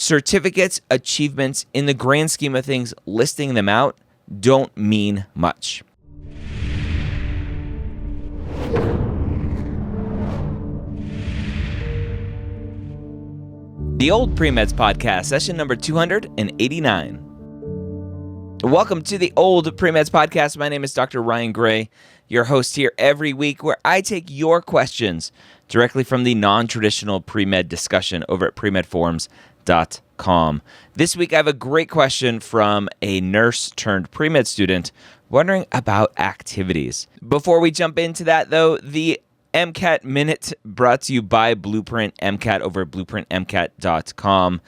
Certificates, achievements, in the grand scheme of things, listing them out don't mean much. The OldPreMeds podcast, session number 289. Welcome to the OldPreMeds podcast. My name is Dr. Ryan Gray, your host here every week, where I take your questions directly from the non-traditional pre-med discussion over at premedforums.com. This week, I have a great question from a nurse turned pre-med student wondering about activities. Before we jump into that, though, the MCAT Minute brought to you by Blueprint MCAT over at blueprintmcat.com.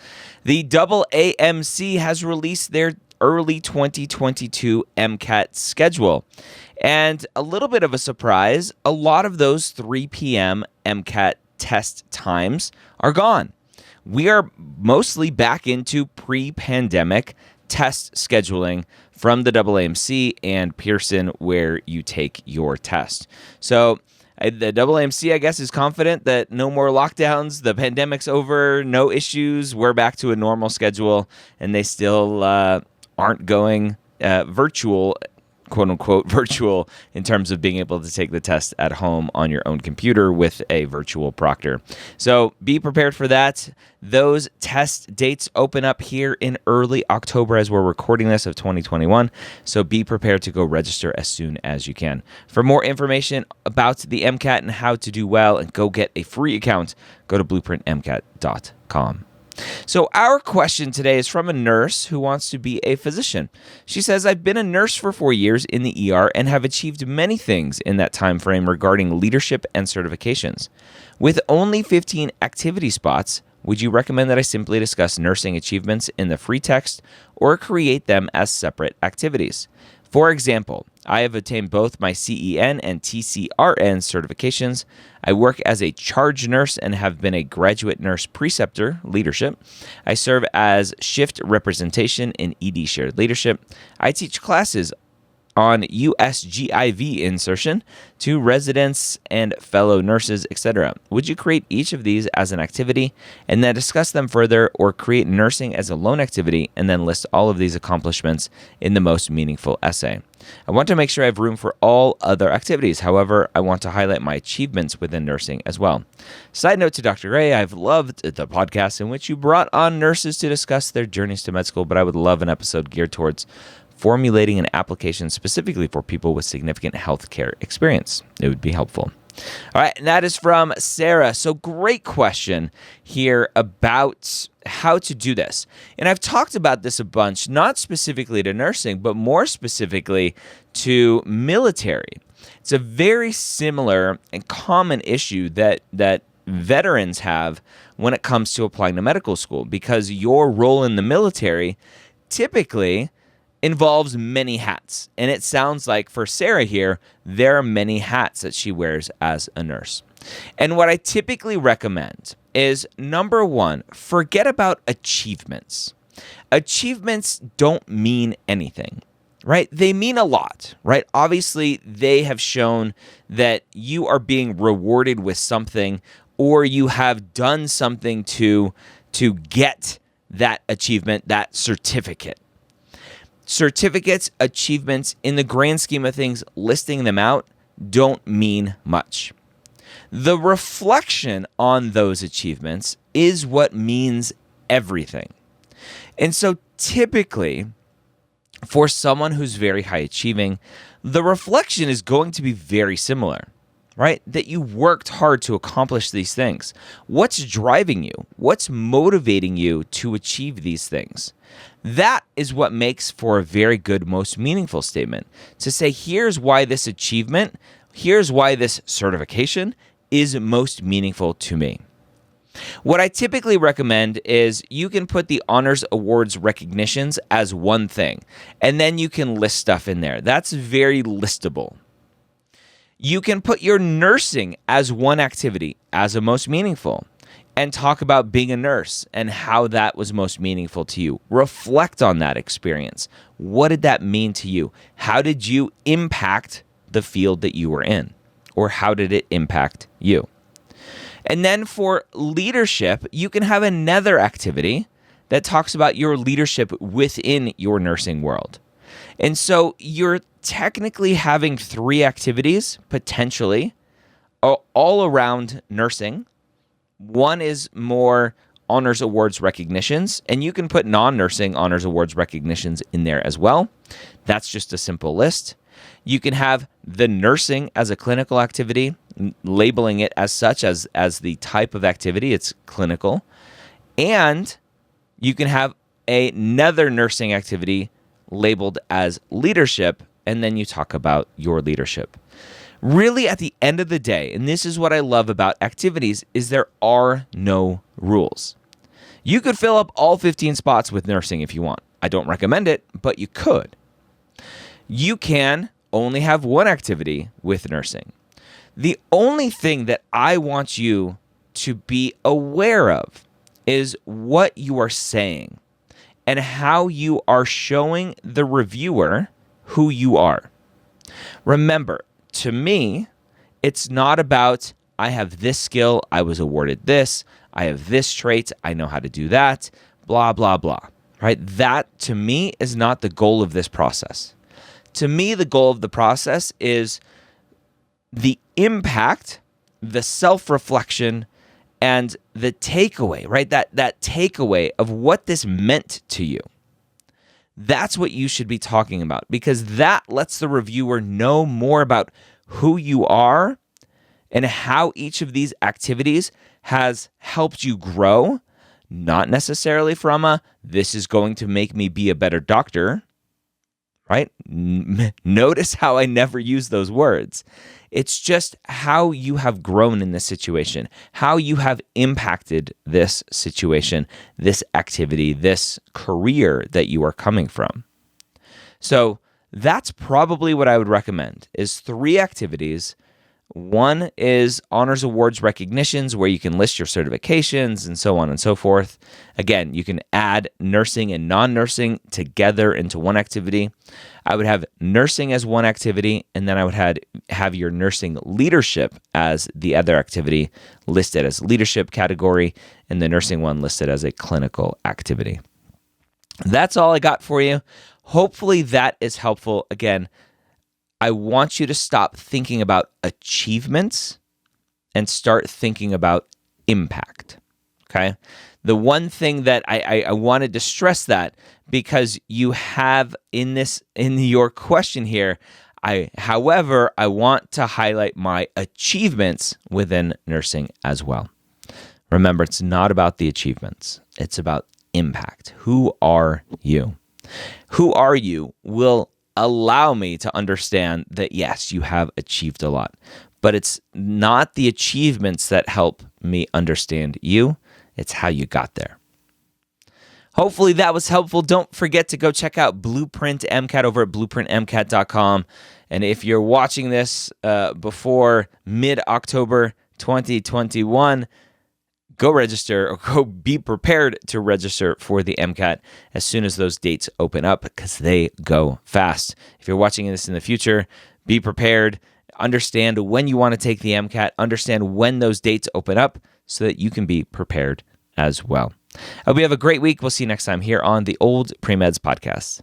The AAMC has released their early 2022 MCAT schedule. And a little bit of a surprise, a lot of those 3 p.m. MCAT test times are gone. We are mostly back into pre-pandemic test scheduling from the AAMC and Pearson, where you take your test. So the AAMC, I guess, is confident that no more lockdowns, the pandemic's over, no issues, we're back to a normal schedule, and they still aren't going virtual, quote-unquote virtual, in terms of being able to take the test at home on your own computer with a virtual proctor. So be prepared for that. Those test dates open up here in early October as we're recording this of 2021. So be prepared to go register as soon as you can. For more information about the MCAT and how to do well and go get a free account, go to blueprintmcat.com. So our question today is from a nurse who wants to be a physician. She says, I've been a nurse for 4 years in the ER and have achieved many things in that time frame regarding leadership and certifications. With only 15 activity spots, would you recommend that I simply discuss nursing achievements in the free text or create them as separate activities? For example, I have obtained both my CEN and TCRN certifications. I work as a charge nurse and have been a graduate nurse preceptor leadership. I serve as shift representation in ED shared leadership. I teach classes on USGIV insertion to residents and fellow nurses, etc. Would you create each of these as an activity and then discuss them further, or create nursing as a lone activity and then list all of these accomplishments in the most meaningful essay? I want to make sure I have room for all other activities. However, I want to highlight my achievements within nursing as well. Side note to Dr. Gray, I've loved the podcast in which you brought on nurses to discuss their journeys to med school, but I would love an episode geared towards formulating an application specifically for people with significant healthcare experience. It would be helpful. All right, and that is from Sarah. So great question here about how to do this. And I've talked about this a bunch, not specifically to nursing, but more specifically to military. It's a very similar and common issue that veterans have when it comes to applying to medical school, because your role in the military typically involves many hats. And it sounds like for Sarah here, there are many hats that she wears as a nurse. And what I typically recommend is, number one, forget about achievements. Achievements don't mean anything, right? They mean a lot, right? Obviously, they have shown that you are being rewarded with something, or you have done something to get that achievement, that certificate. Certificates, achievements, in the grand scheme of things, listing them out don't mean much. The reflection on those achievements is what means everything. And so typically, for someone who's very high achieving, the reflection is going to be very similar, right? That you worked hard to accomplish these things. What's driving you? What's motivating you to achieve these things? That is what makes for a very good, most meaningful statement. To say, here's why this achievement, here's why this certification is most meaningful to me. What I typically recommend is you can put the honors, awards, recognitions as one thing, and then you can list stuff in there. That's very listable. You can put your nursing as one activity, as a most meaningful, and talk about being a nurse and how that was most meaningful to you. Reflect on that experience. What did that mean to you? How did you impact the field that you were in? Or how did it impact you? And then for leadership, you can have another activity that talks about your leadership within your nursing world. And so you're technically having 3 activities, potentially, all around nursing. One is more honors, awards, recognitions, and you can put non-nursing honors, awards, recognitions in there as well. That's just a simple list. You can have the nursing as a clinical activity, labeling it as such, as the type of activity, it's clinical. And you can have another nursing activity labeled as leadership, and then you talk about your leadership. Really, at the end of the day, and this is what I love about activities, is there are no rules. You could fill up all 15 spots with nursing if you want. I don't recommend it, but you could. You can only have one activity with nursing. The only thing that I want you to be aware of is what you are saying and how you are showing the reviewer who you are. Remember, to me, it's not about, I have this skill, I was awarded this, I have this trait, I know how to do that, blah, blah, blah, right? That, to me, is not the goal of this process. To me, the goal of the process is the impact, the self-reflection, and the takeaway, right? That takeaway of what this meant to you. That's what you should be talking about, because that lets the reviewer know more about who you are and how each of these activities has helped you grow, not necessarily from this is going to make me be a better doctor, right? Notice how I never use those words. It's just how you have grown in this situation, how you have impacted this situation, this activity, this career that you are coming from. So that's probably what I would recommend, is 3 activities. One is honors, awards, recognitions, where you can list your certifications and so on and so forth. Again, you can add nursing and non-nursing together into one activity. I would have nursing as one activity, and then I would have your nursing leadership as the other activity, listed as leadership category, and the nursing one listed as a clinical activity. That's all I got for you. Hopefully that is helpful. Again, I want you to stop thinking about achievements and start thinking about impact, okay? The one thing that I wanted to stress that, because you have in your question here, however, I want to highlight my achievements within nursing as well. Remember, it's not about the achievements. It's about impact. Who are you? Who are you will allow me to understand that, yes, you have achieved a lot, but it's not the achievements that help me understand you. It's how you got there. Hopefully that was helpful. Don't forget to go check out Blueprint MCAT over at blueprintmcat.com. And if you're watching this before mid-October 2021, go register, or go be prepared to register for the MCAT as soon as those dates open up, because they go fast. If you're watching this in the future, be prepared. Understand when you want to take the MCAT. Understand when those dates open up so that you can be prepared as well. I hope you have a great week. We'll see you next time here on the Old Pre-Meds Podcast.